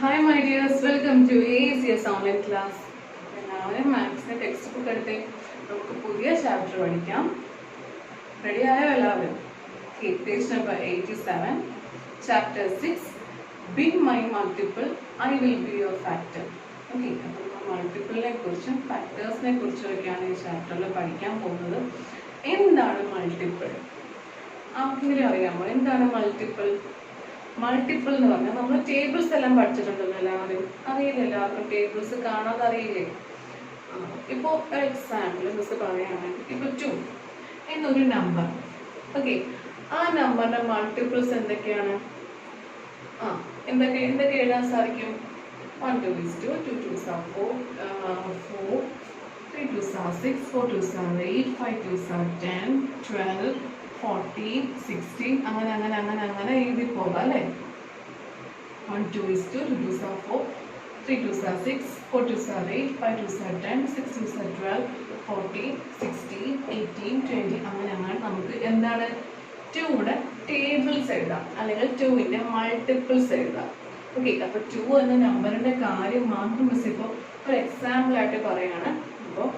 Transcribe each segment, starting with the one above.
Hi my dears, welcome to ACS online class. എല്ലാവരും മാത്സിന്റെ text book എടുത്ത് നമുക്ക് പുതിയ ചാപ്റ്റർ പഠിക്കാം. റെഡി ആയോ എല്ലാവരും? Page number 87, chapter 6, be my multiple, I will be your factor. Okay, അപ്പോൾ മൾട്ടിപ്പിളിനെ കുറിച്ചും ഫാക്ടേഴ്സിനെ കുറിച്ചൊക്കെയാണ് ഈ ചാപ്റ്ററിൽ പഠിക്കാൻ പോകുന്നത്. എന്താണ് മൾട്ടിപ്പിൾ? ആർക്കെങ്കിലും അറിയാമോ എന്താണ് മൾട്ടിപ്പിൾ? മൾട്ടിപ്പിൾ എന്ന് പറഞ്ഞാൽ നമ്മൾ ടേബിൾസ് എല്ലാം പഠിച്ചിട്ടുണ്ടല്ലോ എല്ലാവരും, അറിയില്ല എല്ലാവർക്കും ടേബിൾസ് കാണാതെ അറിയില്ലേ? ഇപ്പോൾ ഒരു എക്സാമ്പിൾ മിസ് പറയുകയാണെങ്കിൽ ഇപ്പോൾ 2 എന്നൊരു നമ്പർ. ഓക്കെ, ആ നമ്പറിന്റെ മൾട്ടിപ്പിൾസ് എന്തൊക്കെയാണ്? എന്തൊക്കെ എഴുതാൻ സാധിക്കും? 1 2 is 2, 2 2s are 4, 4 3 2s are 6, 4 2s are 8, 5 2s are 10, 12, 14, 16 അങ്ങനെ എഴുതി പോകാം അല്ലേ? 1 2 is 2, 2 2s are 4, 3 2s are 6, 4 2s are 8, 5 2s are 10, 6 2s are 12, 14, 16, 18, 20 അങ്ങനെ നമുക്ക് എന്താണ് 2യുടെ ടേബിൾസ് എഴുതാം, അല്ലെങ്കിൽ 2ന്റെ മൾട്ടിപ്പിൾസ് എഴുതാം. ഓക്കെ, അപ്പോൾ 2 എന്ന നമ്പറിന്റെ കാര്യം മാത്രം മിസ് ഇപ്പോൾ ഒരു എക്സാമ്പിൾ ആയിട്ട് പറയാണ്. അപ്പോൾ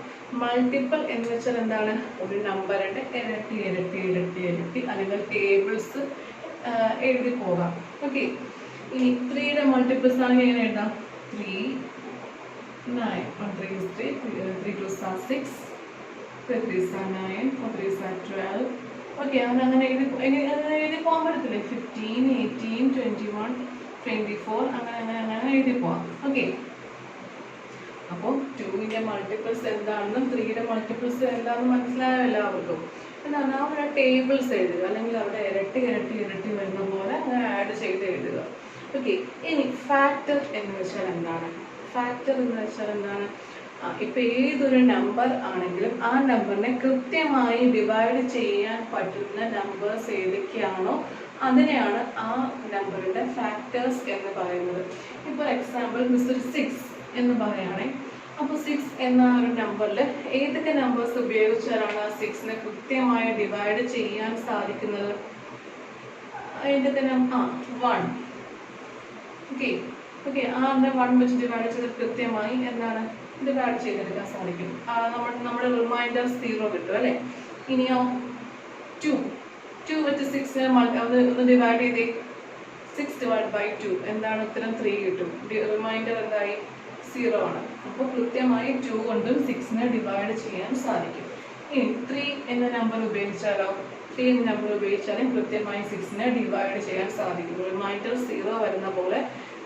മൾട്ടിപ്പിൾ എന്ന് വെച്ചാൽ എന്താണ്? ഒരു നമ്പറിന്റെ ഇരട്ടി ഇരട്ടി ഇരട്ടി ഇരട്ടി അല്ലെങ്കിൽ ടേബിൾസ് എഴുതി പോകാം. ഓക്കെ, ഇനി 3യുടെ മൾട്ടിപ്പിൾസ് ആണെങ്കിൽ എങ്ങനെ എഴുതാം? 3 9, 1 3 is 3, 3 2s are 6, 3 3s are 9, 4 3s are 12. Okay, അങ്ങനെ എഴുതി പോകാൻ പറ്റത്തില്ലേ? 15, 18, 21, 24 അങ്ങനെ എഴുതി പോവാം. ഓക്കെ, അപ്പോൾ 2ന്റെ മൾട്ടിപ്പിൾസ് എന്താണെന്നും 3യുടെ മൾട്ടിപ്പിൾസ് എന്താണെന്നും മനസ്സിലായോ എല്ലാവർക്കും? എന്താണ് അവിടെ ടേബിൾസ് എഴുതുക, അല്ലെങ്കിൽ അവിടെ ഇരട്ടി ഇരട്ടി ഇരട്ടി വരുന്ന പോലെ അങ്ങനെ ആഡ് ചെയ്ത് എഴുതുക. ഓക്കെ, ഇനി ഫാക്ടർ എന്ന് വെച്ചാൽ എന്താണ്? ഫാക്ടർ എന്ന് വെച്ചാൽ എന്താണ്? ഇപ്പം ഏതൊരു നമ്പർ ആണെങ്കിലും ആ നമ്പറിനെ കൃത്യമായി ഡിവൈഡ് ചെയ്യാൻ പറ്റുന്ന നമ്പേഴ്സ് ഏതൊക്കെയാണോ അതിനെയാണ് ആ നമ്പറിന്റെ ഫാക്ടേഴ്സ് എന്ന് പറയുന്നത്. ഇപ്പോൾ എക്സാമ്പിൾ മിസ്റ്റർ 6 എന്ന് പറയുകയാണെങ്കിൽ, അപ്പോൾ 6 എന്ന ഒരു നമ്പറിൽ ഏതൊക്കെ നമ്പേഴ്സ് ഉപയോഗിച്ചാലാണ് ആ 6നെ കൃത്യമായി ഡിവൈഡ് ചെയ്യാൻ സാധിക്കുന്നത്? ഏതൊക്കെ? 1. ഓക്കെ, ആ 1 വെച്ച് ഡിവൈഡ് ചെയ്ത് കൃത്യമായി എന്താണ് ഡിവൈഡ് ചെയ്തെടുക്കാൻ സാധിക്കും. നമ്മുടെ റിമൈൻഡർ 0 കിട്ടും അല്ലേ? ഇനിയോ 2 വെച്ച് 6നെ ഒന്ന് ഡിവൈഡ് ചെയ്തേ. 6 divided by 2 എന്താണ് ഉത്തരം? 3 കിട്ടും. റിമൈൻഡർ എന്തായി? 0 ആണ്. അപ്പോൾ കൃത്യമായി 2 കൊണ്ടും 6നെ ഡിവൈഡ് ചെയ്യാൻ സാധിക്കും. ഇനി 3 എന്ന നമ്പർ ഉപയോഗിച്ചാലോ? 3 എന്ന നമ്പർ ഉപയോഗിച്ചാലും കൃത്യമായി 6നെ ഡിവൈഡ് ചെയ്യാൻ സാധിക്കും. റിമൈൻഡർ 0 വരുന്ന പോലെ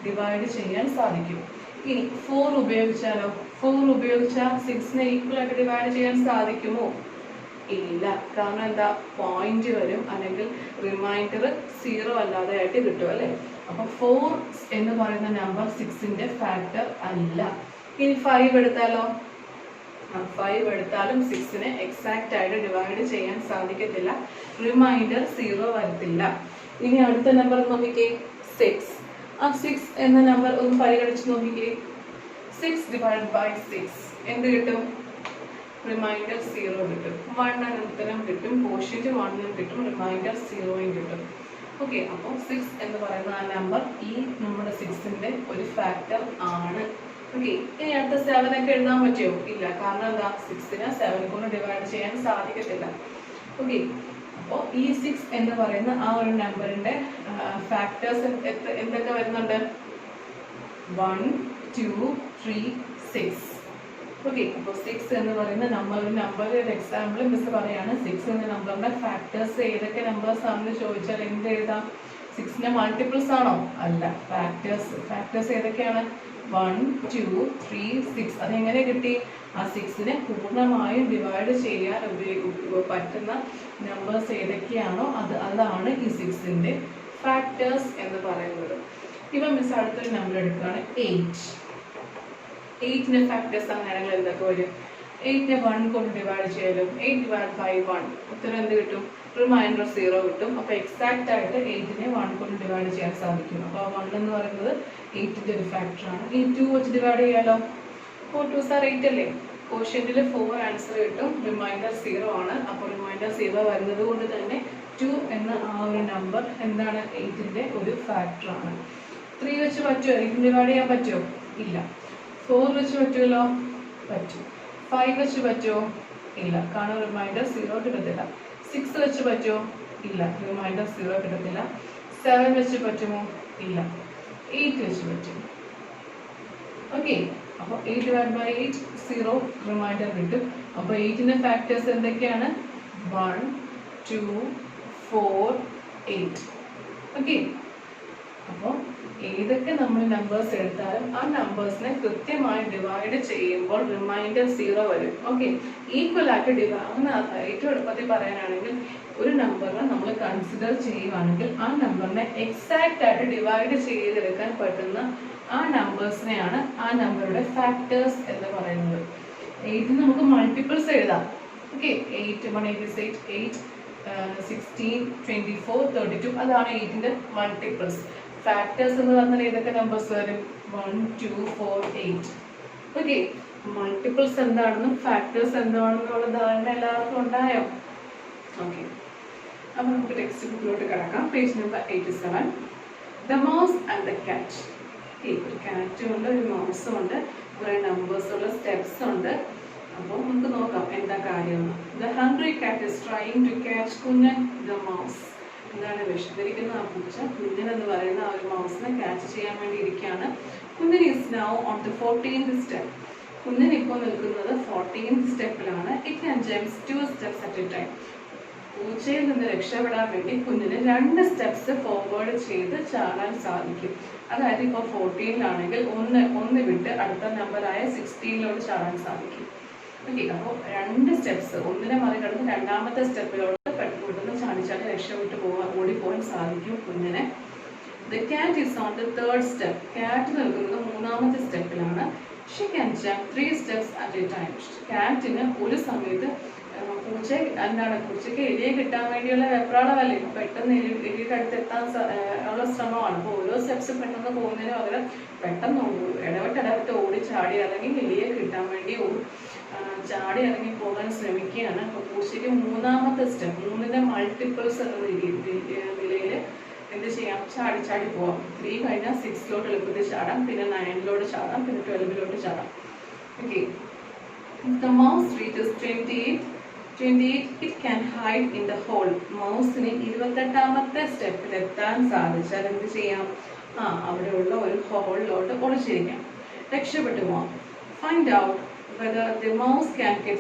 ഡിവൈഡ് ചെയ്യാൻ സാധിക്കും. ഇനി 4 ഉപയോഗിച്ചാലോ? 4 ഉപയോഗിച്ചാൽ 6നെ ഈക്വൽ ആയിട്ട് ഡിവൈഡ് ചെയ്യാൻ സാധിക്കുമോ? ഇല്ല, കാരണം എന്താ? പോയിന്റ് വരും, അല്ലെങ്കിൽ റിമൈൻഡർ 0 അല്ലാതെ ആയിട്ട് കിട്ടും അല്ലേ? അപ്പൊ 4 എന്ന് പറയുന്ന നമ്പർ 6ന്റെ ഫാക്ടർ അല്ല. ഇനി 5 എടുത്താലോ? 5 എടുത്താലും 6നെ എക്സാക്റ്റ് ആയിട്ട് ഡിവൈഡ് ചെയ്യാൻ സാധിക്കത്തില്ല, റിമൈൻഡർ 0 വരത്തില്ല. ഇനി അടുത്ത നമ്പർ നോക്കിക്കേ, 6. ആ 6 എന്ന നമ്പർ ഒന്ന് പരിഗണിച്ച് നോക്കിക്കേ. 6 divided by 6 എന്ത് കിട്ടും? റിമൈൻഡർ 0 കിട്ടും. 1 ഉത്തരം കിട്ടും, കോഷ്യന്റ് 1 കിട്ടും, റിമൈൻഡർ 0 കിട്ടും. ഓക്കെ, അപ്പോൾ 6 എന്ന് പറയുന്ന ആ നമ്പർ ഈ നമ്മുടെ 6ന്റെ ഒരു ഫാക്ടർ ആണ്. ഓക്കെ, ഇനി അടുത്ത 7 ഒക്കെ എഴുതാൻ പറ്റുമോ? ഇല്ല, കാരണം എന്താ? 6നെ 7 കൊണ്ട് ഡിവൈഡ് ചെയ്യാൻ സാധിക്കത്തില്ല. ഓക്കെ, അപ്പോൾ ഈ 6 എന്ന് പറയുന്ന ആ ഒരു നമ്പറിന്റെ ഫാക്ടേഴ്സ് എന്തൊക്കെ വരുന്നുണ്ട്? 1 2 3 6. ഓക്കെ, അപ്പോൾ 6 എന്ന് പറയുന്ന നമ്പർ ഒരു എക്സാമ്പിൾ മിസ് പറയാണ്. 6 എന്ന നമ്പറിന്റെ ഫാക്ടേഴ്സ് ഏതൊക്കെ നമ്പേഴ്സ് ആണെന്ന് ചോദിച്ചാൽ എന്ത് എഴുതാം? 6ന്റെ മൾട്ടിപ്പിൾസ് ആണോ? അല്ല, ഫാക്ടേഴ്സ് ഏതൊക്കെയാണ്? 1 2 3 6. അതെങ്ങനെ കിട്ടി? ആ 6നെ പൂർണ്ണമായും ഡിവൈഡ് ചെയ്യാൻ പറ്റുന്ന നമ്പേഴ്സ് ഏതൊക്കെയാണോ അതാണ് ഈ 6ന്റെ ഫാക്ടേഴ്സ് എന്ന് പറയുന്നത്. ഇവ മിസ് അടുത്തൊരു നമ്പർ എടുക്കുകയാണ്, 8. 8ന്റെ ഫാക്ടേഴ്സ് അങ്ങനെയാണെങ്കിൽ എന്തൊക്കെ വരും? 8നെ 1 കൊണ്ട് ഡിവൈഡ് ചെയ്യലും 8 divided by 1 ഉത്തരം എന്ത് കിട്ടും? റിമൈൻഡർ 0 കിട്ടും. അപ്പോൾ എക്സാക്റ്റ് ആയിട്ട് 8നെ 1 കൊണ്ട് ഡിവൈഡ് ചെയ്യാൻ സാധിക്കും. അപ്പോൾ 1 എന്ന് പറയുന്നത് 8ന്റെ ഒരു ഫാക്ടറാണ്. ഈ 2 വെച്ച് ഡിവൈഡ് ചെയ്യാലോ? 4 2s are 8 അല്ലേ? കോഷ്യന്റിൽ 4 ആൻസർ കിട്ടും, റിമൈൻഡർ 0 ആണ്. അപ്പോൾ റിമൈൻഡർ 0 വരുന്നത് കൊണ്ട് തന്നെ 2 എന്ന ആ ഒരു നമ്പർ എന്താണ്? 8ന്റെ ഒരു ഫാക്ടറാണ്. 3 വെച്ച് പറ്റുമോ? 8 ഡിവൈഡ് ചെയ്യാൻ പറ്റുമോ? ഇല്ല. 4 വെച്ച് പറ്റുമല്ലോ? പറ്റും. 5 വെച്ച് പറ്റുമോ? ഇല്ല, കാരണം റിമൈൻഡർ 0 കിട്ടത്തില്ല. 6 വെച്ച് പറ്റുമോ? ഇല്ല, റിമൈൻഡർ 0 കിട്ടത്തില്ല. 7 വെച്ച് പറ്റുമോ? ഇല്ല. 8 വെച്ച് പറ്റും. ഓക്കെ, അപ്പോൾ 8 ഡിവൈഡ് ബൈ 8 0 റിമൈൻഡർ കിട്ടും. അപ്പോൾ 8ന്റെ ഫാക്ടേഴ്സ് എന്തൊക്കെയാണ്? 1, 2, 4, 8. ഓക്കെ, അപ്പോൾ ഏതൊക്കെ നമ്മൾ നമ്പേഴ്സ് എടുത്താലും ആ നമ്പേഴ്സിനെ കൃത്യമായി ഡിവൈഡ് ചെയ്യുമ്പോൾ റിമൈൻഡർ 0 വരും. ഓക്കെ, ഈക്വൽ ആയിട്ട് ഡിവൈഡ്, ഏറ്റവും എളുപ്പത്തിൽ പറയാനാണെങ്കിൽ ഒരു നമ്പറിനെ നമ്മൾ കൺസിഡർ ചെയ്യുകയാണെങ്കിൽ ആ നമ്പറിനെ എക്സാക്റ്റ് ആയിട്ട് ഡിവൈഡ് ചെയ്തെടുക്കാൻ പറ്റുന്ന ആ നമ്പേഴ്സിനെയാണ് ആ നമ്പറുടെ ഫാക്ടേഴ്സ് എന്ന് പറയുന്നത്. 8 നമുക്ക് മൾട്ടിപ്പിൾസ് എഴുതാം. ഓക്കെ, 8 188 8 16 24 32 അതാണ് 8ന്റെ മൾട്ടിപ്പിൾസ്. ഫാക്ടേഴ്സ് എന്ന് പറഞ്ഞാൽ ഏതൊക്കെ നമ്പേഴ്സ് വരും? 1 2 4 8. ഓക്കെ, മൾട്ടിപ്പിൾസ് എന്താണെന്നും ഫാക്ടേഴ്സ് എന്താണെന്നുള്ള ധാരണ എല്ലാവർക്കും ഉണ്ടായോ? ഓക്കെ, അപ്പോൾ നമുക്ക് ടെക്സ്റ്റ് ബുക്കിലോട്ട് കിടക്കാം. Page number 87. The mouse and the cat. ഒരു ക്യാറ്റും ഉണ്ട്, ഒരു മൗസും ഉണ്ട്, കുറേ നമ്പേഴ്സ് ഉള്ള സ്റ്റെപ്സ് ഉണ്ട്. അപ്പോൾ നമുക്ക് നോക്കാം എന്താ കാര്യമെന്ന്. The hungry cat is trying to catch Kunjan the mouse. എന്താണ്? വിശന്നിരിക്കുന്ന ആ പൂച്ച കുഞ്ഞൻ എന്ന് പറയുന്ന ആ ഒരു മൗസിനെ ക്യാച്ച് ചെയ്യാൻ വേണ്ടി ഇരിക്കുകയാണ്. കുഞ്ഞൻ is now on the 14th step. കുഞ്ഞൻ ഇപ്പോൾ നിൽക്കുന്നത് 14th സ്റ്റെപ്പിലാണ്. It can jump 2 steps at a time. പൂച്ചയിൽ നിന്ന് രക്ഷപ്പെടാൻ വേണ്ടി കുഞ്ഞിന് 2 സ്റ്റെപ്സ് ഫോർവേഡ് ചെയ്ത് ചാടാൻ സാധിക്കും. അതായത് ഇപ്പോൾ 14ലാണെങ്കിൽ ഒന്ന് വിട്ട് അടുത്ത നമ്പറായ 16ലോട്ട് ചാടാൻ സാധിക്കും. ഓക്കെ, അപ്പോൾ 2 സ്റ്റെപ്സ്, ഒന്നിനെ മറികടന്ന് രണ്ടാമത്തെ സ്റ്റെപ്പിലോട്ട് പെട്ടെന്ന് ചാടിച്ചാടി രക്ഷപ്പെട്ട് ഓടിപ്പോകാൻ സാധിക്കും കുഞ്ഞിനെ. The cat is on the 3rd step. Cat നിൽക്കുന്നത് 3ാമത്തെ സ്റ്റെപ്പിലാണ്. She can jump 3 steps at a time. ക്യാറ്റിന് ഒരു സമയത്ത് പൂച്ചയ്ക്ക് എലിയെ കിട്ടാൻ വേണ്ടിയുള്ള വെപ്രാളമല്ലേ, പെട്ടെന്ന് എലിയുടെ അടുത്ത് എത്താൻ ഉള്ള ശ്രമമാണ്. അപ്പോൾ ഓരോ സ്റ്റെപ്സ് പെട്ടെന്ന് പോകുന്നതിന് പകരം പെട്ടെന്ന് ഇടവിട്ട് ഓടി ചാടി ഇറങ്ങി എലിയെ കിട്ടാൻ വേണ്ടി ചാടി ഇറങ്ങി പോകാൻ ശ്രമിക്കുകയാണ്. അപ്പോൾ പൂച്ചയ്ക്ക് 3ാമത്തെ സ്റ്റെപ്പ്, 3ന്റെ മൾട്ടിപ്പിൾസ് എന്ന നിലയിൽ എന്ത് ചെയ്യാം? ചാടി പോവാം. 3 കഴിഞ്ഞാൽ 6ലോട്ട് എളുപ്പത്തിൽ ചാടാം, പിന്നെ 9ലോട്ട് ചാടാം, പിന്നെ 12ലോട്ട് ചാടാം. Okay, the mouse reaches 28, it can hide in the hole. മൗസിന് 28ാമത്തെ സ്റ്റെപ്പിൽ എത്താൻ സാധിച്ചാൽ എന്ത് ചെയ്യാം? അവിടെയുള്ള ഒരു ഹോളിലോട്ട് ഒളിച്ചിരിക്കാം, രക്ഷപ്പെട്ടു പോവാം. Find out whether the mouse can get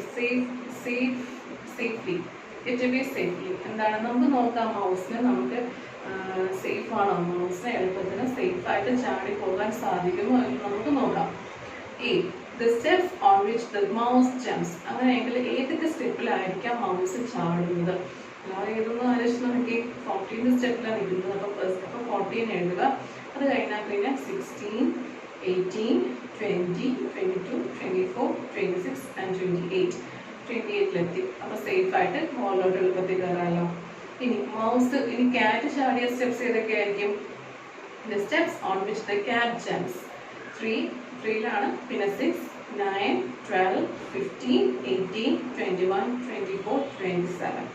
safely. എന്താണ് നമുക്ക് നോക്കാം? മൗസിന് നമുക്ക് സേഫ് ആണോ? മൗസിന് എളുപ്പത്തിന് സേഫ് ആയിട്ട് ചാടി പോകാൻ സാധിക്കുമോ എന്ന് നമുക്ക് നോക്കാം. The steps on which the mouse jumps. അങ്ങനെയെങ്കിൽ ഏതൊക്കെ സ്റ്റെപ്പിലായിരിക്കാം മൗസ് ചാടുന്നത്? ഏതൊന്നും ആലോചിച്ച് നോക്കി. 14th സ്റ്റെപ്പിലാണ് ഇരിക്കുന്നത്. അപ്പോൾ 14 എഴുതുക. അത് കഴിഞ്ഞാൽ പിന്നെ 16, 18, 20, 22, 24, 26 and 28. 28ലെത്തി. അപ്പോൾ സേഫ് ആയിട്ട് ഹോളിലോട്ട് എളുപ്പത്തിൽ കയറാമല്ലോ. ഇനി ക്യാറ്റ് ചാടിയ സ്റ്റെപ്സ് ഏതൊക്കെയായിരിക്കും? The steps on which the cat jumps. 3ലാണ്, പിന്നെ 6, 9, 12, 15, 18, 21, 24, 27.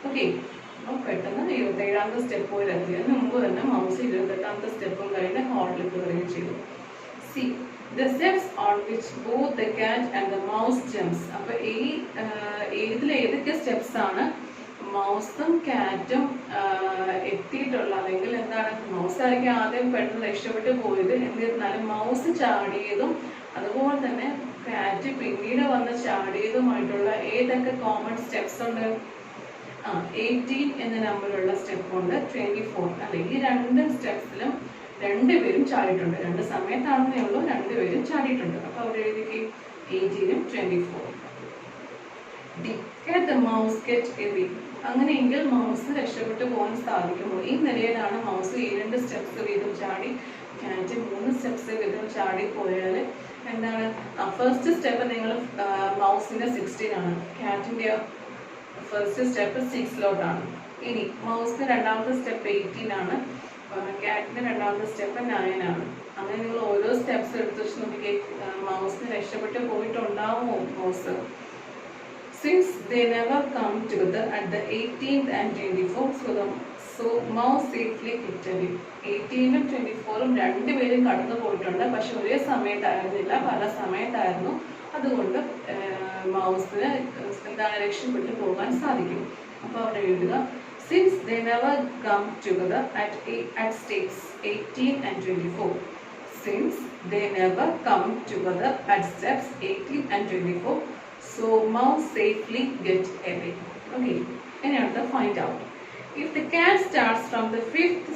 ഓക്കെ, അപ്പോൾ പെട്ടെന്ന് 27ാമത്തെ സ്റ്റെപ്പ് പോയി എത്തിയതിന് മുമ്പ് തന്നെ മൗസ് 28ാമത്തെ സ്റ്റെപ്പും കഴിഞ്ഞ് ഹോളിൽ കയറുകയും ചെയ്തു. The steps on which both the cat and the mouse jumps. അപ്പോൾ ഏതൊക്കെ സ്റ്റെപ്സ് ആണ് മൗസും ക്യാറ്റും എത്തിയിട്ടുള്ള, അല്ലെങ്കിൽ എന്താണ്? മൗസ് ആയിരിക്കും ആദ്യം പെട്ടെന്ന് രക്ഷപ്പെട്ട് പോയത്. എന്നിരുന്നാലും മൗസ് ചാടിയതും അതുപോലെ തന്നെ കാറ്റ് പിന്നീട് വന്ന് ചാടിയതുമായിട്ടുള്ള ഏതൊക്കെ കോമൺ സ്റ്റെപ്സ് ഉണ്ട്? 18 എന്ന നമ്പറുള്ള സ്റ്റെപ്പ് ഉണ്ട്, 24 അല്ലെ? ഈ 2 സ്റ്റെപ്സിലും 2 പേരും ചാടിയിട്ടുണ്ട്. 2 സമയത്താണെന്നേ ഉള്ളൂ, 2 പേരും ചാടിയിട്ടുണ്ട്. അപ്പോൾ അവിടെ എഴുതിക്ക് 18ഉം 24. Did the mouse get away? അങ്ങനെയെങ്കിൽ മൗസ് രക്ഷപ്പെട്ടു പോകാൻ സാധിക്കുമോ? ഈ നിലയിലാണ് മൗസ് 2 സ്റ്റെപ്സ് വീതം ചാടി, ക്യാറ്റ് 3 സ്റ്റെപ്സ് വീതം ചാടി പോയാൽ എന്താണ്? ഫസ്റ്റ് സ്റ്റെപ്പ് നിങ്ങൾ മൗസിന്റെ 16 ആണ്, ക്യാറ്റിന്റെ ഫസ്റ്റ് സ്റ്റെപ്പ് 6ലോട്ടാണ്. ഇനി മൗസിന്റെ 2ാമത്തെ സ്റ്റെപ്പ് 18 ആണ്, ക്യാറ്റിന്റെ 2ാമത്തെ സ്റ്റെപ്പ് 9 ആണ്. അങ്ങനെ നിങ്ങൾ ഓരോ സ്റ്റെപ്സ് എടുത്ത് വെച്ച് നോക്കിക്കേ, മൗസിന് രക്ഷപ്പെട്ട് പോയിട്ടുണ്ടാവുമോ mouse? Since they never come together at the 18th and 24th, so the so mouse safely get away. 18ഉം 24ഉം രണ്ടുപേരും കടന്നു പോയിട്ടുണ്ട്, പക്ഷെ ഒരേ സമയത്തായിരുന്നില്ല, പല സമയത്തായിരുന്നു. അതുകൊണ്ട് മൗസിന് എന്താണ് രക്ഷപ്പെട്ടു പോകാൻ സാധിക്കും. അപ്പോൾ അവിടെ എഴുതുക since they never come together at steps 18 and 24. Since they never come together at steps 18 and 24, so mouse safely get away. Okay, and now find out. If the cat starts from the fifth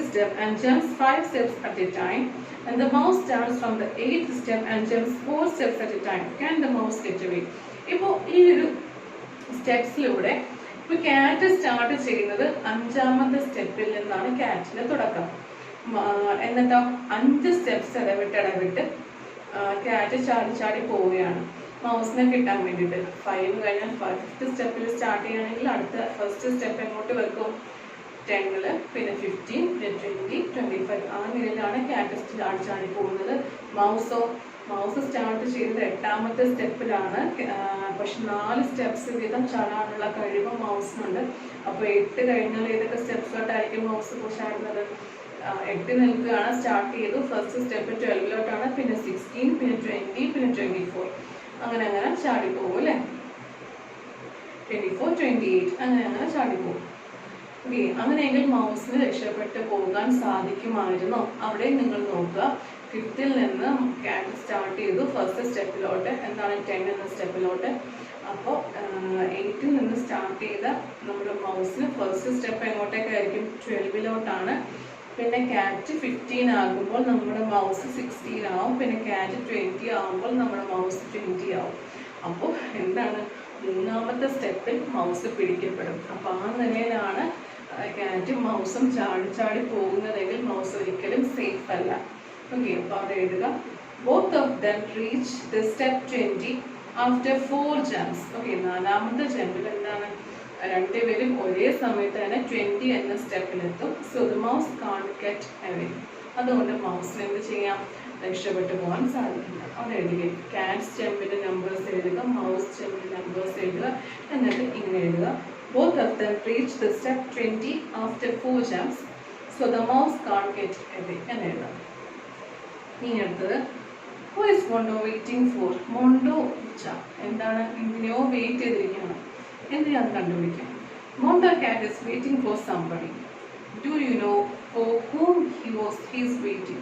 step and jumps 5 steps at a time, and the mouse starts from the 8th step and jumps 4 steps at a time, can the mouse get away? ഇപ്പോൾ ഈ ഒരു സ്റ്റെപ്സിലൂടെ ഇപ്പോൾ cat start ചെയ്യുന്നത് 5ാമത്തെ സ്റ്റെപ്പിൽ നിന്നാണ് ക്യാറ്റിന്റെ തുടക്കം. എന്നിട്ടോ 5 steps ഇടവിട്ട് ക്യാറ്റ് ചാടി പോവുകയാണ് മൗസിനെ കിട്ടാൻ വേണ്ടിയിട്ട്. 5 കഴിഞ്ഞാൽ 5th സ്റ്റെപ്പിൽ സ്റ്റാർട്ട് ചെയ്യുകയാണെങ്കിൽ അടുത്ത ഫസ്റ്റ് സ്റ്റെപ്പ് എങ്ങോട്ട് വെക്കും? 10, പിന്നെ 15, പിന്നെ 20, 25. ആ നിലയിലാണ് ക്യാറ്റ് ചാടി പോകുന്നത്. മൗസ് സ്റ്റാർട്ട് ചെയ്തത് 8ാമത്തെ സ്റ്റെപ്പിലാണ്. പക്ഷെ 4 സ്റ്റെപ്സ് വീതം ചാടാനുള്ള കഴിവ് മൗസിനുണ്ട്. അപ്പോൾ 8 കഴിഞ്ഞാൽ ഏതൊക്കെ സ്റ്റെപ്സിലോട്ടായിരിക്കും മൗസ് ചാടുന്നത്? 8 നിൽക്കുകയാണ്, സ്റ്റാർട്ട് ചെയ്തു. ഫസ്റ്റ് സ്റ്റെപ്പ് 12ലോട്ടാണ്, പിന്നെ 16, പിന്നെ 20, പിന്നെ 24. അങ്ങനെ ചാടിപ്പോകും അല്ലേ? 24, 28 അങ്ങനെ ചാടിപ്പോകും. ഓക്കെ, അങ്ങനെയെങ്കിൽ മൗസിന് രക്ഷപ്പെട്ട് പോകാൻ സാധിക്കുമായിരുന്നോ? അവിടെ നിങ്ങൾ നോക്കുക. 5th നിന്ന് ക്യാറ്റ് സ്റ്റാർട്ട് ചെയ്തു ഫസ്റ്റ് സ്റ്റെപ്പിലോട്ട്, എന്താണ് 10 എന്ന സ്റ്റെപ്പിലോട്ട്. അപ്പോൾ 8ൽ നിന്ന് സ്റ്റാർട്ട് ചെയ്ത നമ്മുടെ മൗസിന് ഫസ്റ്റ് സ്റ്റെപ്പ് എങ്ങോട്ടേക്കായിരിക്കും? 12ലോട്ടാണ്. പിന്നെ ക്യാറ്റ് 15 ആകുമ്പോൾ നമ്മുടെ മൗസ് 16 ആവും. പിന്നെ ക്യാറ്റ് 20 ആകുമ്പോൾ നമ്മുടെ മൗസ് 20 ആവും. അപ്പോൾ എന്താണ്? 3ാമത്തെ സ്റ്റെപ്പിൽ മൗസ് പിടിക്കപ്പെടും. അപ്പോൾ ആ നിലയിലാണ് ക്യാറ്റും മൗസും ചാടി പോകുന്നതെങ്കിൽ മൗസ് ഒരിക്കലും സേഫ് അല്ല. ഓക്കെ, അപ്പോൾ അവിടെ എഴുതുക both of them reach the step 20 after 4 jumps. Okay, 4ാമത്തെ ജമ്പിൽ എന്താണ്? രണ്ടുപേരും ഒരേ സമയത്ത് തന്നെ 20 എന്ന സ്റ്റെപ്പിലെത്തും. So the mouse can't get away. അതുകൊണ്ട് മൗസിന് എന്ത് ചെയ്യാം? രക്ഷപ്പെട്ടു പോകാൻ സാധിക്കില്ല. അവിടെ എഴുതുക ക്യാറ്റ് ജമ്പിന്റെ നമ്പേഴ്സ് എഴുതുക, മൗസ് ജമ്പിന്റെ നമ്പേഴ്സ് എഴുതുക, എന്നിട്ട് ഇങ്ങനെ എഴുതുക both of them reach the step 20 after 4 jumps, so the mouse can't get away എന്ന് എഴുതാം. ഇനി അടുത്തത് who is Mondo waiting for? Mondo എന്താണ്? എന്തിനെയോ വെയിറ്റ് ചെയ്തിരിക്കുകയാണ്. എന്തിനാണ് കണ്ടുപിടിക്കാം? Mondo cat is waiting for somebody. Do you know for whom he is waiting?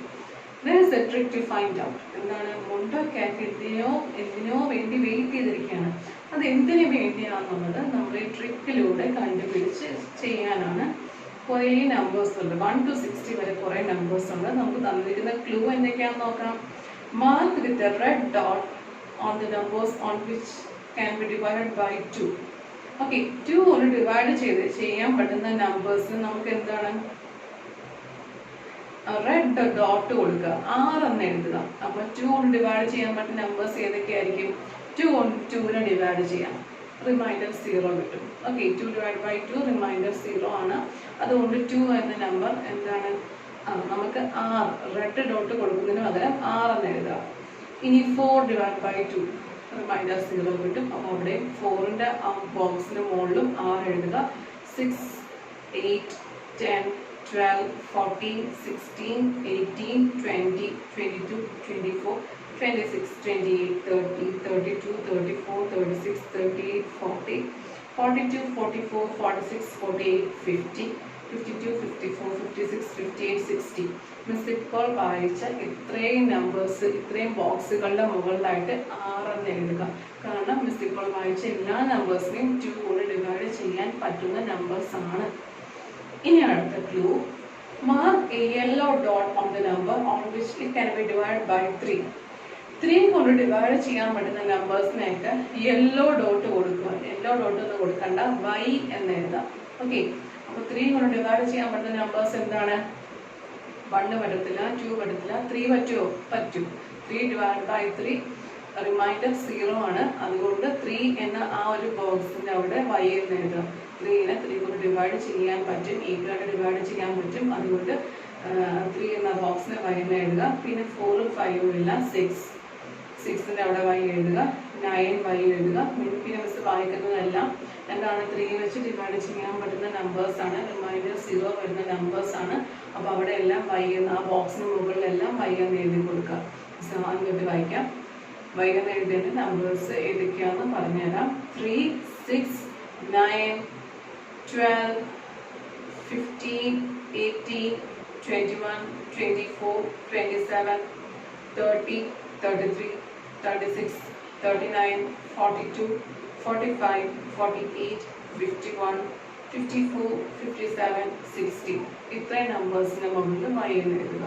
There is a trick to find out. എന്താണ്? Mondo cat എന്തിനോ വേണ്ടി വെയിറ്റ് ചെയ്തിരിക്കുകയാണ്. അത് എന്തിനു വേണ്ടിയാണെന്നുള്ളത് നമ്മൾ ഈ ട്രിക്കിലൂടെ കണ്ടുപിടിച്ച് ചെയ്യാനാണ്. കുറേ നമ്പേഴ്സ് ഉണ്ട്, 1 to 60 വരെ കുറേ നമ്പേഴ്സ് ഉണ്ട്. നമുക്ക് തന്നിരിക്കുന്ന ക്ലൂ എന്തൊക്കെയാണെന്ന് നോക്കാം. Mark with a red dot on the numbers on which can be divided by 2. Okay, 2 കൊണ്ട് ഡിവൈഡ് ചെയ്യാൻ പറ്റുന്ന നമ്പേഴ്സിന് നമുക്ക് എന്താണ്? റെഡ് ഡോട്ട് കൊടുക്കുക, 6 എന്ന് എഴുതുക. അപ്പോൾ 2 കൊണ്ട് ഡിവൈഡ് ചെയ്യാൻ പറ്റുന്ന നമ്പേഴ്സ് ഏതൊക്കെയായിരിക്കും? 2 കൊണ്ട് 2നെ ഡിവൈഡ് ചെയ്യാം, റിമൈൻഡർ 0 കിട്ടും. ഓക്കെ, 2 ഡിവൈഡ് ബൈ 2 റിമൈൻഡർ 0 ആണ്. അതുകൊണ്ട് 2 എന്ന നമ്പർ എന്താണ്? നമുക്ക് 6 റെഡ് ഡോട്ട് കൊടുക്കുന്നതിന് പകരം 6 എന്ന് എഴുതുക. ഇനി 4 ഡിവൈഡ് ബൈ 2 റിമൈൻഡർ 0 കിട്ടും. അപ്പോൾ അവിടെ 4ന്റെ ബോക്സിന് മുകളിലും 6 എഴുതുക. 6, 8, 10, 12, 14, 16, 18, 20, 22, 24, 26, 28, 30, 32, 34, 36, 38, 40, 42, 44, 46, 48, 50, 52, 54, 56, 58, 60. മിസ് ഇപ്പോൾ വായിച്ച ഇത്രയും നമ്പേഴ്സ് ഇത്രയും ബോക്സുകളുടെ മുകളിലായിട്ട് 6 എന്ന് എഴുതുക. കാരണം മിസ് ഇപ്പോൾ വായിച്ച എല്ലാ നമ്പേഴ്സിനെയും 2 കൊണ്ട് ഡിവൈഡ് ചെയ്യാൻ പറ്റുന്ന നമ്പേഴ്സ് ആണ്. ഇനി അടുത്ത clue. Mark a yellow dot on the number on which it can be divide by 3. 3 കൊണ്ട് ഡിവൈഡ് ചെയ്യാൻ പറ്റുന്ന നമ്പേഴ്സിനെയൊക്കെ യെല്ലോ ഡോട്ട് കൊടുക്കുക. യെല്ലോ ഡോട്ട് ഒന്ന് കൊടുക്കണ്ട, y എന്ന് എഴുതാം. ഓക്കെ, അപ്പോൾ 3 കൊണ്ട് ഡിവൈഡ് ചെയ്യാൻ പറ്റുന്ന നമ്പേഴ്സ് എന്താണ്? 1 പറ്റത്തില്ല, 2 പറ്റത്തില്ല, 3 പറ്റുമോ? പറ്റും. 3 ഡിവൈഡ് ബൈ 3 റിമൈൻഡർ 0 ആണ്. അതുകൊണ്ട് 3 എന്ന ആ ഒരു ബോക്സിന്റെ അവിടെ y എന്ന് എഴുതാം. 3നെ 3 കൊണ്ട് ഡിവൈഡ് ചെയ്യാൻ പറ്റും, ഈക്വലായിട്ട് ഡിവൈഡ് ചെയ്യാൻ പറ്റും. അതുകൊണ്ട് 3 എന്ന ബോക്സിന് y എന്ന് എഴുതുക. പിന്നെ 4ഉം 5ഉം ഇല്ല, 6ന്റെ അവിടെ y എഴുതുക. 9y എഴുതുക. പിന്നെ മിസ് വായിക്കുന്നതെല്ലാം എന്താണ് 3 വെച്ച് ഡിവൈഡ് ചെയ്യാൻ പറ്റുന്ന നമ്പേഴ്സ് ആണ്, റിമൈൻഡർ 0 വരുന്ന നമ്പേഴ്സ് ആണ്. അപ്പോൾ അവിടെ എല്ലാം y എന്ന്, ആ ബോക്സിന് മുകളിലെല്ലാം y എന്ന് എഴുതി കൊടുക്കുക. മിസ് അങ്ങോട്ട് വായിക്കാം. y എന്ന് എഴുതിയിട്ട് നമ്പേഴ്സ് ഏതൊക്കെയാണെന്ന് പറഞ്ഞുതരാം. 3, 6, 9, 12, 15, 18, 21, 24, 27, 30, 33, 36, 39, 42, 45, 48, 51, 54, 57, 60. ഇത്രയും നമ്പേഴ്സിന് മുകളിൽ y എന്ന് എഴുതുക.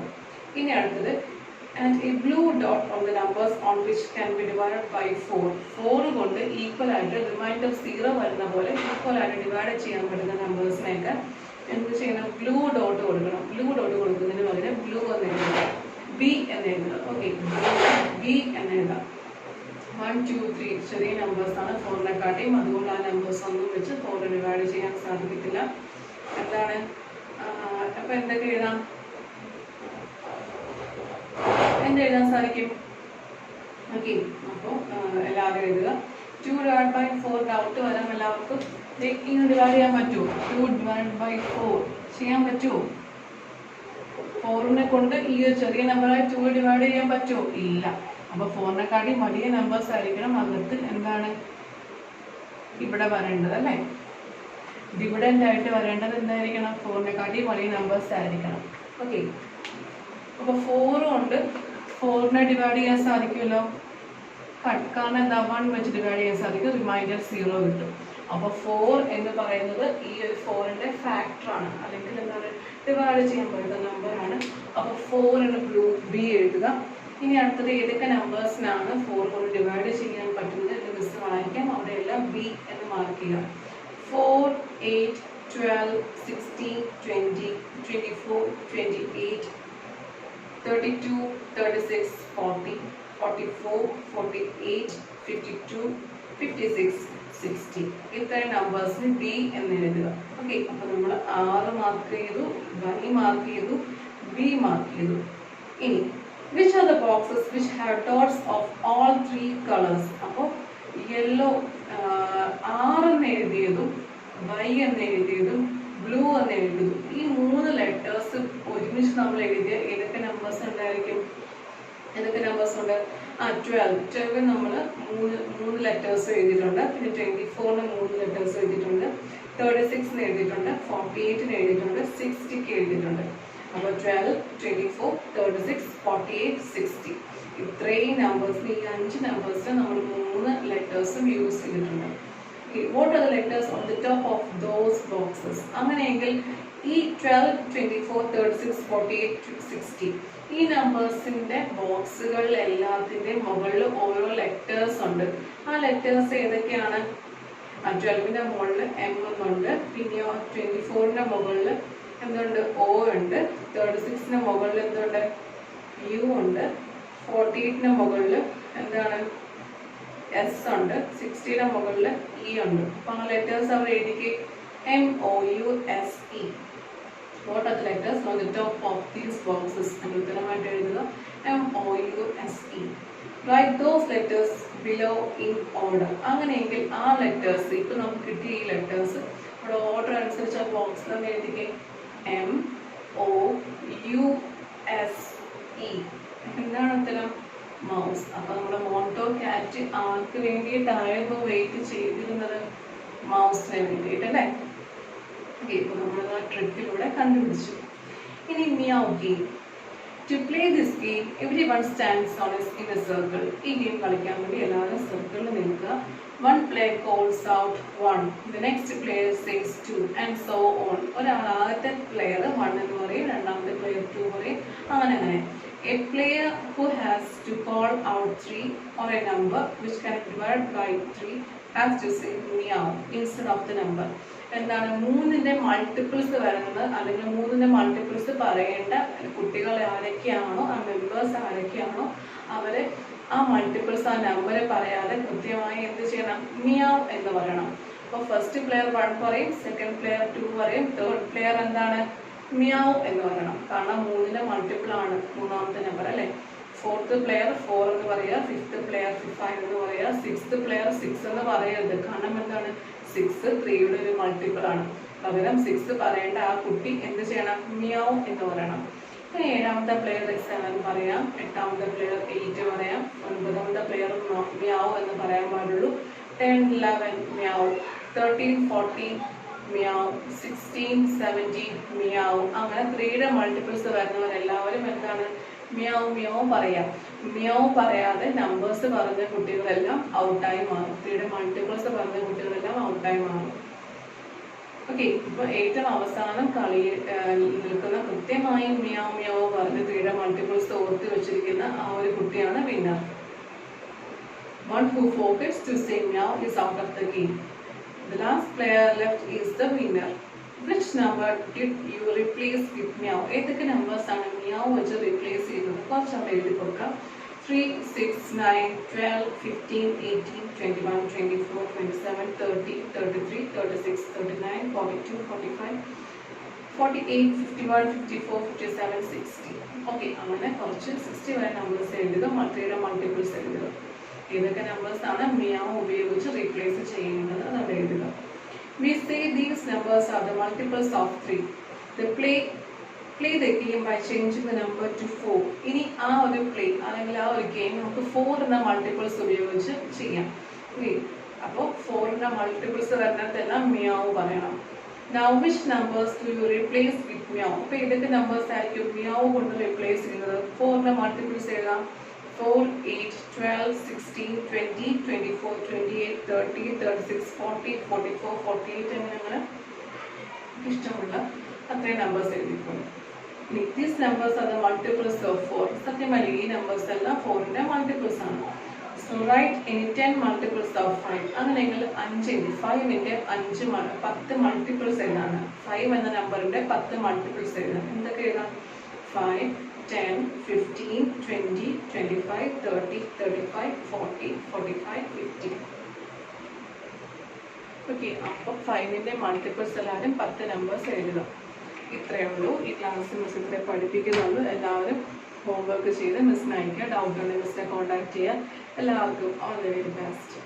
ഇനി അടുത്തത് and a blue dot on the numbers on which can be divided by 4. 4 കൊണ്ട് ഈക്വൽ ആയിട്ട് റിമൈൻഡർ 0 വരുന്ന പോലെ ഈക്വൽ ആയിട്ട് ഡിവൈഡ് ചെയ്യാൻ പറ്റുന്ന നമ്പേഴ്സിനെയൊക്കെ എന്ത് ചെയ്യണം? ബ്ലൂ ഡോട്ട് കൊടുക്കണം. ബ്ലൂ ഡോട്ട് കൊടുക്കുന്നതിന് പകരം ബ്ലൂ എന്ന് എഴുതുക, ബി എന്ന് എഴുതുക. ഓക്കെ, ബി എന്ന് എഴുതാം. 1, 2, 3 ചെറിയ നമ്പേഴ്സ് ആണ് 4നെക്കാട്ടിയും, അതുകൊണ്ട് ആ നമ്പേഴ്സ് ഒന്നും വെച്ച് 4 ഡിവൈഡ് ചെയ്യാൻ സാധിക്കത്തില്ല. എന്താണ് അപ്പൊ എന്തൊക്കെ എഴുതാം? എന്തെഴുതാൻ സാധിക്കും? ഓക്കെ, അപ്പോൾ എല്ലാവരും എഴുതുക. 2 divided by 4 ഡൗട്ട് വരാം എല്ലാവർക്കും. ഇങ്ങനെ ഡിവൈഡ് ചെയ്യാൻ പറ്റുമോ? 2 divided by 4 ചെയ്യാൻ പറ്റുമോ? 4നെ കൊണ്ട് ഈ ഒരു ചെറിയ നമ്പറായി 2 ഡിവൈഡ് ചെയ്യാൻ പറ്റുമോ? ഇല്ല. അപ്പോൾ 4നെക്കാട്ടി വലിയ നമ്പേഴ്സ് ആയിരിക്കണം അകത്ത് എന്താണ് ഇവിടെ വരേണ്ടത്, അല്ലേ? ഡിവിഡൻഡ് ആയിട്ട് വരേണ്ടത് എന്തായിരിക്കണം? 4നെക്കാട്ടി വലിയ നമ്പേഴ്സ് ആയിരിക്കണം. ഓക്കെ, അപ്പോൾ 4 കൊണ്ട് 4നെ ഡിവൈഡ് ചെയ്യാൻ സാധിക്കുമല്ലോ. കാരണം എന്താ? 1 വെച്ച് ഡിവൈഡ് ചെയ്യാൻ സാധിക്കും, റിമൈൻഡർ 0 കിട്ടും. അപ്പോൾ 4 എന്ന് പറയുന്നത് ഈ ഒരു 4ന്റെ ഫാക്ടറാണ്, അല്ലെങ്കിൽ എന്താണ് ഡിവൈഡ് ചെയ്യാൻ പറ്റുന്ന നമ്പറാണ്. അപ്പോൾ 4 ബ്ലൂ ബി എഴുതുക. ഇനി അടുത്തത് ഏതൊക്കെ നമ്പേഴ്സിനാണ് 4 കൊണ്ട് ഡിവൈഡ് ചെയ്യാൻ പറ്റുന്നത് എന്ന് മിസ് വായിക്കാം. അവിടെ എല്ലാം ബി എന്ന് മാർക്ക് ചെയ്യുക. 4, 8, 12, 16, 20, 24, 28, 32, 36, 40, 44, 48, 52, 56, 60. ഇത്രയും നമ്പേഴ്സിന് ബി എന്ന് എഴുതുക. ഓക്കെ, അപ്പോൾ നമ്മൾ 6 മാർക്ക് ചെയ്തു, y മാർക്ക് ചെയ്തു, ബി മാർക്ക് ചെയ്തു. ഇനി which are the boxes which have dots of all 3 colors? അപ്പോൾ യെല്ലോ 6 എന്ന് എഴുതിയതും y എന്ന് എഴുതിയതും ബ്ലൂ എന്ന് എഴുതിയതും ഈ 3 ലെറ്റേഴ്സ് ഒരുമിച്ച് നമ്മൾ എഴുതിയ ഏതൊക്കെ നമ്പേഴ്സ് ഉണ്ടായിരിക്കും? ഏതൊക്കെ നമ്പേഴ്സ് ഉണ്ട്? 12 നമ്മൾ 3 ലെറ്റേഴ്സ് എഴുതിയിട്ടുണ്ട്. പിന്നെ 24ന് 3 ലെറ്റേഴ്സ് എഴുതിയിട്ടുണ്ട്, 36 എഴുതിയിട്ടുണ്ട്, 48 എഴുതിയിട്ടുണ്ട്, 60 എഴുതിയിട്ടുണ്ട്. അപ്പോൾ 12, 24, 36, 48, 60 ഇത്രയും നമ്പേഴ്സിന്, ഈ 5 നമ്പേഴ്സിന് നമ്മൾ 3 ലെറ്റേഴ്സും യൂസ് ചെയ്തിട്ടുണ്ട്. What are the letters on the top of those boxes? അങ്ങനെയെങ്കിൽ ഈ 12, 24, 36, 48, 60 ഈ നമ്പേഴ്സിന്റെ ബോക്സുകളിൽ എല്ലാത്തിൻ്റെയും മുകളിൽ ഓരോ ലെറ്റേഴ്സ് ഉണ്ട്. ആ ലെറ്റേഴ്സ് ഏതൊക്കെയാണ്? 12ന്റെ മുകളിൽ എം എന്നുണ്ട്, പിന്നെയോ 24ന്റെ മുകളിൽ എന്തുണ്ട്? ഒ ഉണ്ട്, 36ന്റെ മുകളിൽ എന്തുണ്ട്? യു ഉണ്ട്, 48ന്റെ മുകളിൽ എന്താണ്? എസ് ഉണ്ട്, 60യുടെ മുകളിൽ ഇ ഉണ്ട്. അപ്പോൾ ആ ലെറ്റേഴ്സ് അവർ എഴുതിക്ക് MOUSE. What are the letters on the top of these boxes? നമ്മൾ ഉത്തരമായിട്ട് എഴുതുക MOUSE. Write those letters below in order. അങ്ങനെയെങ്കിൽ ആ ലെറ്റേഴ്സ്, ഇപ്പം നമുക്ക് കിട്ടിയ ഈ ലെറ്റേഴ്സ് നമ്മുടെ ഓർഡർ അനുസരിച്ച് ആ ബോക്സിൽ തന്നെ എഴുതിക്കേ. MOUSE. എന്താണ് ഉത്തരം? മൗസ്. അപ്പോൾ നമ്മുടെ മോണ്ടോ കാറ്റ് ആർക്ക് വേണ്ടിയിട്ടായിരുന്നു വെയിറ്റ് ചെയ്തിരുന്നത്? മൗസിന് വേണ്ടിയിട്ടല്ലേ? ഓക്കെ, ഇപ്പോൾ നമ്മൾ ആ ട്രിക്കിലൂടെ കണ്ടുപിടിച്ചു. ഇനി meow game. To play this game, everyone stands in a circle. ഈ ഗെയിം കളിക്കാൻ വേണ്ടി എല്ലാവരും സർക്കിളിൽ നിൽക്കുക. One player calls out 1. The next player says 2 and so on. ആദ്യത്തെ പ്ലെയർ 1 എന്ന് പറയും, രണ്ടാമത്തെ പ്ലെയർ 2 പറയും, അങ്ങനെ. A player who has to call out 3 or a number which can be divided by 3 has to say meow instead of the number. എന്താണ് 3ന്റെ multiples വരുന്നത്, അല്ലെങ്കിൽ 3ന്റെ multiples പറയേണ്ട കുട്ടികൾ ആരൊക്കെയാണോ, ആ മെമ്പേഴ്സ് ആരൊക്കെയാണോ, അവരെ ആ മൾട്ടിപ്പിൾസ് ആ നമ്പർ പറയാതെ കൃത്യമായി എന്ത് ചെയ്യണം? മിയാവ് എന്ന് പറയണം. അപ്പോൾ ഫസ്റ്റ് പ്ലെയർ 1 പറയും, സെക്കൻഡ് പ്ലെയർ 2 പറയും, തേർഡ് പ്ലെയർ എന്താണ്? മിയാവ് എന്ന് പറയണം. കാരണം 3ന്റെ മൾട്ടിപ്പിൾ ആണ് 3ാമത്തെ നമ്പർ, അല്ലേ? ഫോർത്ത് പ്ലെയർ 4 എന്ന് പറയുക, ഫിഫ്ത്ത് പ്ലെയർ 5 എന്ന് പറയുക, സിക്സ്ത് പ്ലെയർ 6 എന്ന് പറയരുത്. കാരണം എന്താണ്, 6 3യുടെ ഒരു മൾട്ടിപ്പിൾ ആണ്. പകരം 6 പറയേണ്ട ആ കുട്ടി എന്ത് ചെയ്യണം, മ്യാവ് എന്ന് പറയണം. പിന്നെ 7ാമത്തെ പ്ലെയർ 7 പറയാം, 8ാമത്തെ പ്ലെയർ 8 പറയാം, 9ാമത്തെ പ്ലെയർ മ്യാവ് എന്ന് പറയാൻ പാടുള്ളൂ. 10 11 മ്യാവ്, 13 14 മ്യാവ്, 16 17 മ്യാവ്. അങ്ങനെ 3യുടെ മൾട്ടിപ്പിൾസ് വരുന്നവരെല്ലാവരും എന്താണ്, മ്യാവ് മ്യാവ് പറയാം. മ്യാവ് പറയാതെ നമ്പേഴ്സ് പറഞ്ഞ കുട്ടികളെല്ലാം ഔട്ടായി മാറും. 3യുടെ മൾട്ടിപ്പിൾസ് പറഞ്ഞ കുട്ടികളെല്ലാം ഔട്ടായി മാറും. ഓക്കെ, ഇപ്പൊ ഏറ്റവും അവസാനം കളിയിൽ നിൽക്കുന്ന കൃത്യമായി മ്യാവ് മ്യാവ് പറഞ്ഞ് 3യുടെ മൾട്ടിപ്പിൾസ് ഓർത്ത് വെച്ചിരിക്കുന്ന ആ ഒരു കുട്ടിയാണ് winner. One who forgets to say meow is out of the game. The last player left is the winner. Which number did you replace with meow? ഏതൊക്കെ നമ്പേഴ്സ് ആണ് meow വെച്ച് റീപ്ലേസ് ചെയ്തത്? കുറച്ച് അവിടെ എഴുതി കൊടുക്കാം. 3 6 9 12 15 18 21 24 27 30 33 36 39 42 45 48 51 54 57 60. ഓക്കെ, അങ്ങനെ കുറച്ച് 60 വരെ നമ്പേഴ്സ് എഴുതുക, 3യുടെ മൾട്ടിപ്പിൾസ് എഴുതുക. ഏതൊക്കെ നമ്പേഴ്സ് ആണ് മ്യാവ് ഉപയോഗിച്ച് റീപ്ലേസ് ചെയ്യുന്നത് അത് എഴുതുക. We say these numbers are the multiples of 3. They play the game by changing the number to 4. ഇനി ആ ഒരു പ്ലേ അല്ലെങ്കിൽ ആ ഒരു ഗെയിം നമുക്ക് 4 എന്ന മൾട്ടിപ്പിൾസ് ഉപയോഗിച്ച് ചെയ്യാം. അപ്പോൾ 4ന്റെ മൾട്ടിപ്പിൾസ് വരുന്നിടത്തെല്ലാം മ്യാവ് പറയണം. Now which numbers do you replace with meow? അപ്പോൾ ഏതൊക്കെ നമ്പേഴ്സ് ആയിരിക്കും മ്യാവ് കൊണ്ട് റീപ്ലേസ് ചെയ്യുന്നത്? 4ന്റെ മൾട്ടിപ്പിൾസ് എഴുതാം. 4 8 12 16 20 24 28 30 36 40 44 48 അങ്ങനെ ഇഷ്ടമുള്ള അത്രയും numbers എഴുതിക്കോളൂ. These numbers are the multiples of 4. സത്യമല്ല, ഈ നമ്പേഴ്സ് എല്ലാം 4ന്റെ മൾട്ടിപ്പിൾസ് ആണ്. So write any 10 multiples of 5. അങ്ങനെയെങ്കിൽ 5ന്റെ 10 മൾട്ടിപ്പിൾസ് എഴുതാണ്. 5 എന്ന നമ്പറിന്റെ 10 മൾട്ടിപ്പിൾസ് എഴുതാം. എന്തൊക്കെ എഴുതാം? 5 10 15 20 25 30 35 40 45 50. ഓക്കെ, അപ്പോൾ 5ന്റെ മൾട്ടിപ്പിൾസ് എല്ലാവരും 10 നമ്പേഴ്സ് എഴുതുക. ഇത്രയേ ഉള്ളൂ. ഈ ക്ലാസ് മിസ് ഇത്രേ പഠിപ്പിക്കുന്നുള്ളൂ. എല്ലാവരും ഹോംവർക്ക് ചെയ്ത് മിസ്സിനെ അയക്കുക. ഡൗട്ട് ഉണ്ടെങ്കിൽ മിസ്സിനെ കോൺടാക്ട് ചെയ്യുക. എല്ലാവർക്കും ഓൾ ദി വെരി ബെസ്റ്റ്.